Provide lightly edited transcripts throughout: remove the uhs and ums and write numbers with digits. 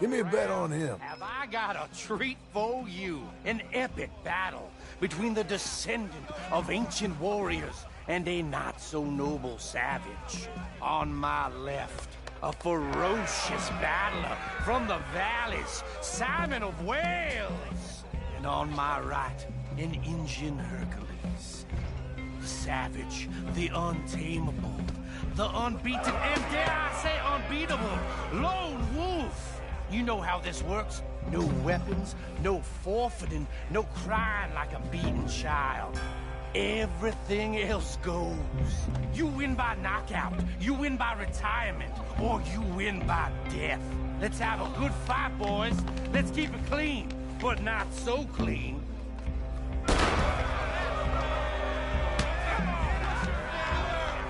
Give me a bet on him. Have I got a treat for you? An epic battle between the descendant of ancient warriors and a not-so-noble savage. On my left, a ferocious battler from the valleys, Simon of Wales. And on my right, an Indian Hercules. The savage, the untamable, the unbeaten, and dare I say unbeatable, Lone Wolf. You know how this works. No weapons, no forfeiting, no crying like a beaten child. Everything else goes. You win by knockout, you win by retirement, or you win by death. Let's have a good fight, boys. Let's keep it clean, but not so clean.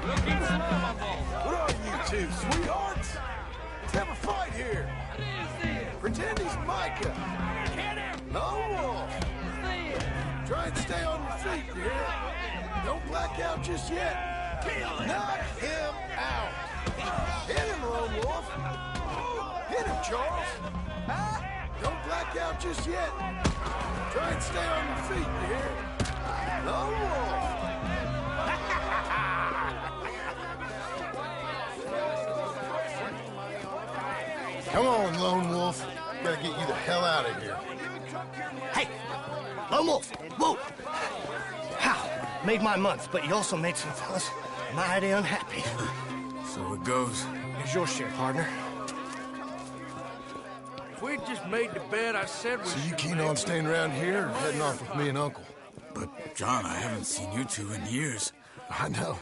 Looking slow, my boy. What are you two, sweethearts? Let's have a fight here. What is this? Pretend he's Micah. Hit him! Lone Wolf. Try and stay on your feet, you hear? Don't black out just yet. Knock him out. Hit him, Lone Wolf. Hit him, Charles. Don't black out just yet. Try and stay on your feet, you hear? Lone Wolf. Come on, Lone Wolf. Gotta get you the hell out of here. Hey! Lone Wolf! Whoa! How? Made my month, but you also made some fellas mighty unhappy. So it goes. Here's your share, partner. If we'd just made the bed I said we So you should keen make, on staying around here or heading off with me and Uncle? But, John, I haven't seen you two in years. I know.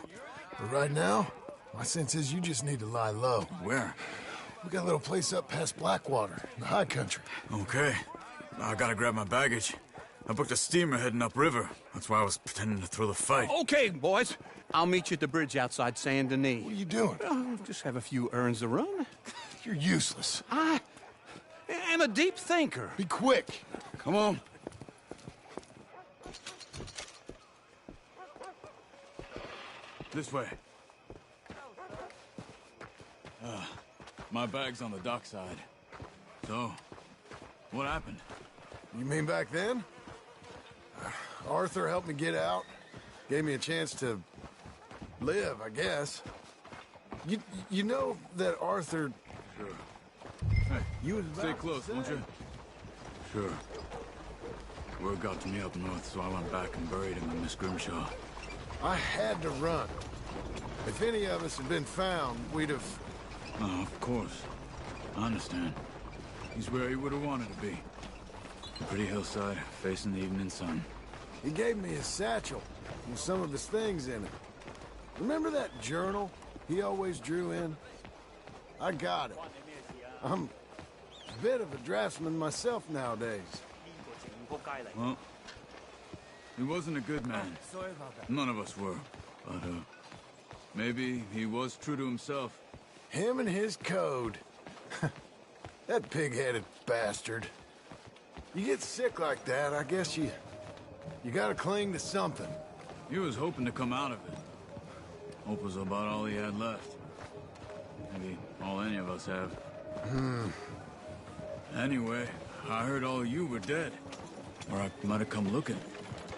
But right now, my sense is you just need to lie low. Where? We got a little place up past Blackwater, in the high country. Okay. I gotta grab my baggage. I booked a steamer heading upriver. That's why I was pretending to throw the fight. Okay, boys. I'll meet you at the bridge outside Saint Denis. What are you doing? Just have a few errands to run. You're useless. I am a deep thinker. Be quick. Come on. This way. My bag's on the dockside. So, what happened? You mean back then? Arthur helped me get out. Gave me a chance to live, I guess. You know that Arthur... Sure. Hey, You was stay about to close, say. won't you? Sure. Word got to me up north, so I went back and buried him in Miss Grimshaw. I had to run. If any of us had been found, we'd have... Oh, of course. I understand. He's where he would have wanted to be. A pretty hillside, facing the evening sun. He gave me his satchel with some of his things in it. Remember that journal he always drew in? I got it. I'm a bit of a draftsman myself nowadays. Well, he wasn't a good man. None of us were. But, maybe he was true to himself. Him and his code. That pig-headed bastard. You get sick like that, I guess you gotta cling to something. He was hoping to come out of it. Hope was about all he had left. Maybe all any of us have. Anyway, I heard all you were dead. Or I might have come looking.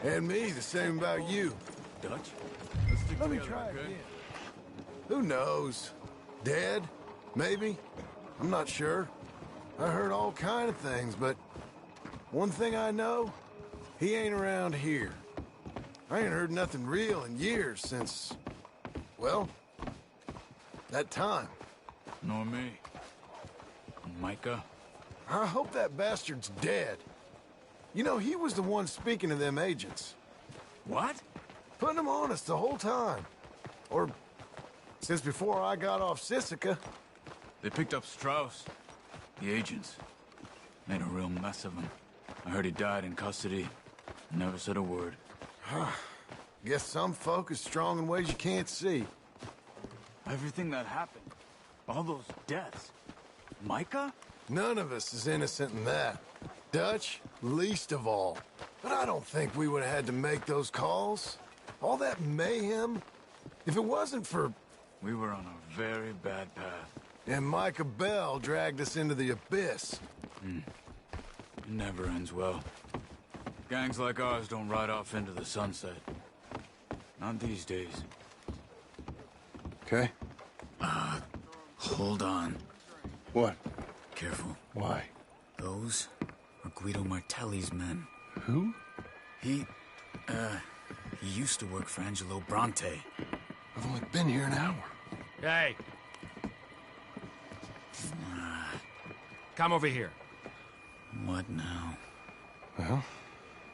And me, the same about you. Dutch? Let's stick Let me together, try okay? again. Who knows? Dead? Maybe? I'm not sure. I heard all kind of things, but one thing I know, he ain't around here. I ain't heard nothing real in years since, well, that time. Nor me. Micah? I hope that bastard's dead. You know, he was the one speaking to them agents. What? Putting them on us the whole time. Or since before I got off Sisika. They picked up Strauss. The agents. Made a real mess of him. I heard he died in custody. Never said a word. Guess some folk is strong in ways you can't see. Everything that happened. All those deaths. Micah? None of us is innocent in that. Dutch, least of all. But I don't think we would have had to make those calls. All that mayhem. If it wasn't for... We were on a very bad path. And Micah Bell dragged us into the abyss. It never ends well. Gangs like ours don't ride off into the sunset. Not these days. Okay. Hold on. What? Careful. Why? Those are Guido Martelli's men. Who? He used to work for Angelo Bronte. I've only been here an hour. Hey. Come over here. What now? Well,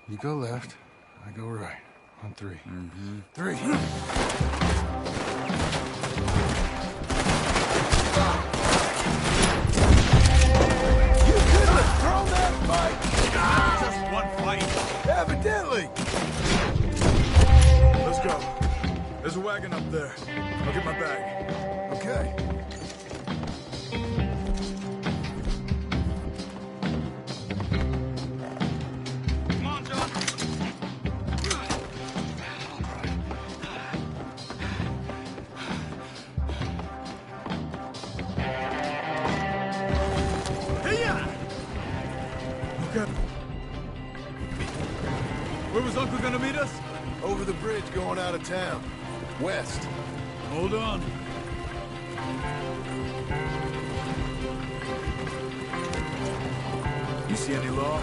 you go left, I go right. On three. Three. You couldn't have thrown that fight! Just one fight. Evidently! Let's go. There's a wagon up there. I'll get my bag. Okay. Come on, John. Okay. Where was Uncle gonna meet us? Over the bridge going out of town. West. Hold on. You see any law?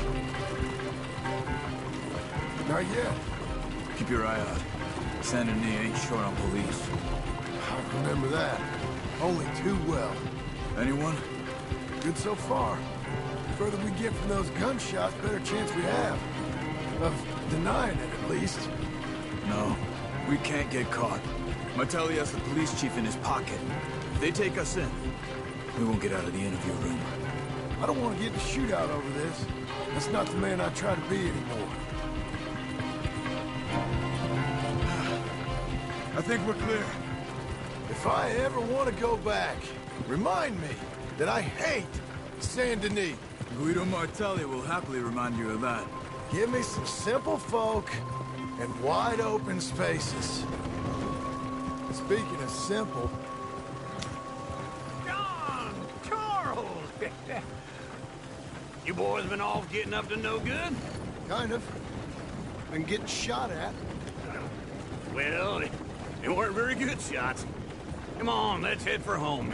Not yet. Keep your eye out. Saint Denis ain't short on police. I remember that. Only too well. Anyone? Good so far. The further we get from those gunshots, better chance we have. Of denying it, at least. No. We can't get caught. Martelli has the police chief in his pocket. If they take us in, we won't get out of the interview room. I don't want to get in a shootout over this. That's not the man I try to be anymore. I think we're clear. If I ever want to go back, remind me that I hate Saint Denis. Guido Martelli will happily remind you of that. Give me some simple folk and wide open spaces. Speaking of simple, John! Charles! You boys been off getting up to no good? kind of. Been getting shot at. Well, they weren't very good shots. Come on, let's head for home.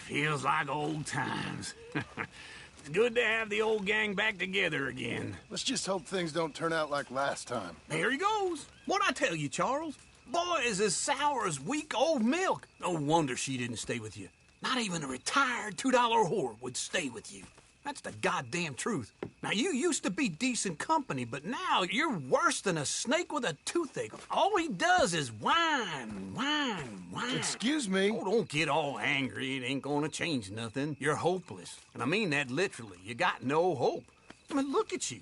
Feels like old times. It's good to have the old gang back together again. Let's just hope things don't turn out like last time. There he goes. What'd I tell you, Charles? Boy is as sour as weak old milk. No wonder she didn't stay with you. Not even a retired $2 whore would stay with you. That's the goddamn truth. Now, you used to be decent company, but now you're worse than a snake with a toothache. All he does is whine, whine, whine. Excuse me? Oh, don't get all angry. It ain't gonna change nothing. You're hopeless. And I mean that literally. You got no hope. I mean, look at you.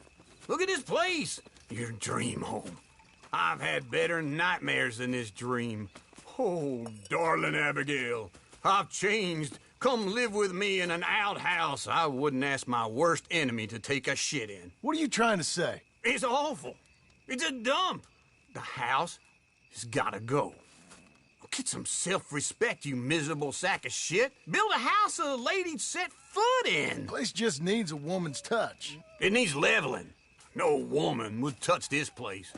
Look at this place. Your dream home. I've had better nightmares than this dream. Oh, darling Abigail, I've changed. Come live with me in an outhouse I wouldn't ask my worst enemy to take a shit in. What are you trying to say? It's awful. It's a dump. The house has gotta go. Get some self-respect, you miserable sack of shit. Build a house a lady'd set foot in. Place just needs a woman's touch. It needs leveling. No woman would touch this place.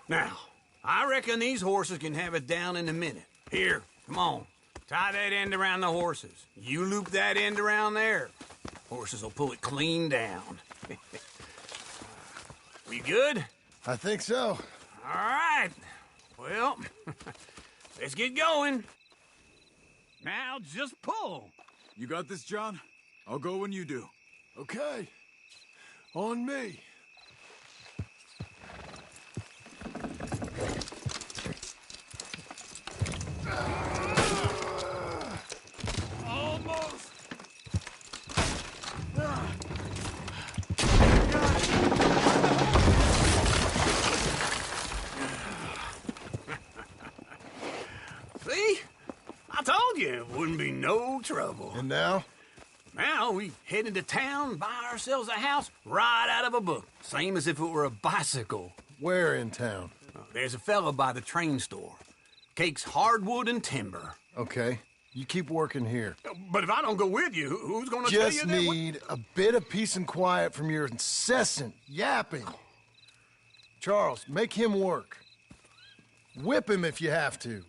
Now, I reckon these horses can have it down in a minute. Here, come on. Tie that end around the horses. You loop that end around there. Horses will pull it clean down. We good? I think so. All right. Well, let's get going. Now, just pull. You got this, John? I'll go when you do. Okay. On me. Almost. See? I told you it wouldn't be no trouble. And now? Now we head into town, buy ourselves a house right out of a book. Same as if it were a bicycle. Where in town? There's a fella by the train store. Cakes hardwood and timber. Okay. You keep working here. But if I don't go with you, who's gonna tell you Just that? need a bit of peace and quiet from your incessant yapping. Charles, make him work. Whip him if you have to.